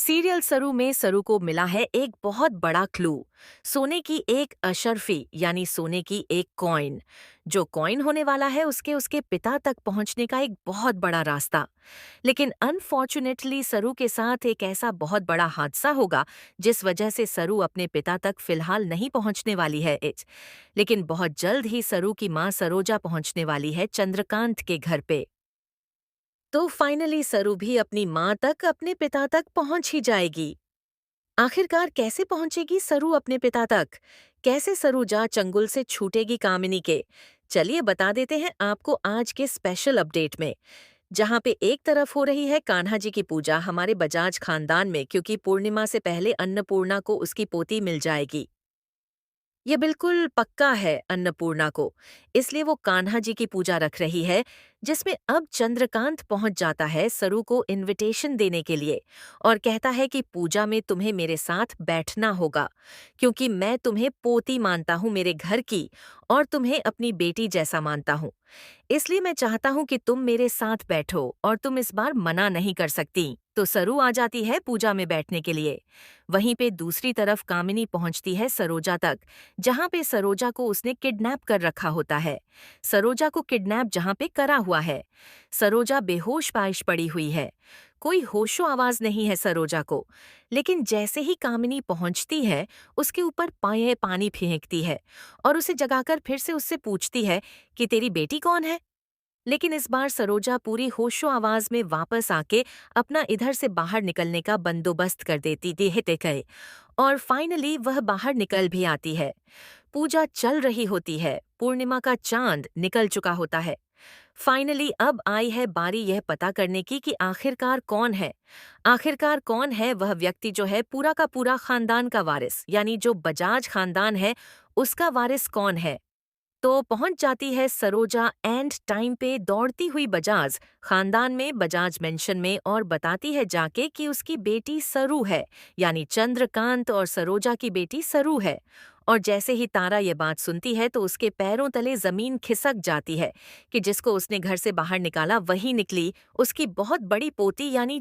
Serial सरू में सरू को मिला है एक बहुत बड़ा क्लू। सोने की एक अशर्फी यानी सोने की एक कॉइन। जो कॉइन होने वाला है उसके उसके पिता तक पहुंचने का एक बहुत बड़ा रास्ता। लेकिन अनफॉर्चुनेटली सरू के साथ एक ऐसा बहुत बड़ा हादसा होगा जिस वजह से सरू अपने पिता तक फिलहाल नहीं पहुंचने वाली है लेकिन बहुत जल्द ही सरू की मां सरोजा पहुंचने वाली है चंद्रकांत के घर पे। तो फाइनली सरू भी अपनी माँ तक अपने पिता तक पहुंच ही जाएगी। आखिरकार कैसे पहुंचेगी सरू अपने पिता तक? कैसे सरूजा चंगुल से छूटेगी कामिनी के? चलिए बता देते हैं आपको आज के स्पेशल अपडेट में। जहां पे एक तरफ हो रही है कान्हा जी की पूजा हमारे बजाज खानदान में, क्योंकि पूर्णिमा से पहले अन्नपूर्णा को उसकी पोती मिल जाएगी। ये बिल्कुल पक्का है अन्नपूर्णा को, इसलिए वो कान्हा जी की पूजा रख रही है, जिसमें अब चंद्रकांत पहुंच जाता है सरू को इनविटेशन देने के लिए और कहता है कि पूजा में तुम्हें मेरे साथ बैठना होगा, क्योंकि मैं तुम्हें पोती मानता हूँ मेरे घर की और तुम्हें अपनी बेटी जैसा मानता हूँ। इसलिए मैं चाहता हूँ कि तुम मेरे साथ बैठो और तुम इस बार मना नहीं कर सकती। तो सरू आ जाती है पूजा में बैठने के लिए। वहीं पे दूसरी तरफ कामिनी पहुंचती है सरोजा तक, जहां पे सरोजा को उसने किडनैप कर रखा होता है। सरोजा को किडनैप जहां पे करा हुआ है। सरोजा बेहोश पाइश पड़ी हुई है। कोई होशो आवाज नहीं है सरोजा को। लेकिन जैसे ही कामिनी पहुंचती है उसके ऊपर पाए पानी फेंकती है और उसे जगाकर फिर से उससे पूछती है कि तेरी बेटी कौन है। लेकिन इस बार सरोजा पूरी होशो आवाज में वापस आके अपना इधर से बाहर निकलने का बंदोबस्त कर देती देहते गए और फाइनली वह बाहर निकल भी आती है। पूजा चल रही होती है, पूर्णिमा का चांद निकल चुका होता है। फाइनली अब आई है बारी यह पता करने की कि आखिरकार कौन है। आखिरकार कौन है वह व्यक्ति जो है पूरा का पूरा खानदान का वारिस, यानी जो बजाज खानदान है उसका वारिस कौन है। तो पहुंच जाती है सरोजा एंड टाइम पे दौड़ती हुई बजाज खानदान में, बजाज मेंशन में, और बताती है जाके कि उसकी बेटी सरू है, यानी चंद्रकांत और सरोजा की बेटी सरू है। और जैसे ही तारा ये बात सुनती है तो उसके पैरों तले जमीन खिसक जाती है कि जिसको उसने घर से बाहर निकाला वही निकली उसकी बहुत बड़ी पोती यानी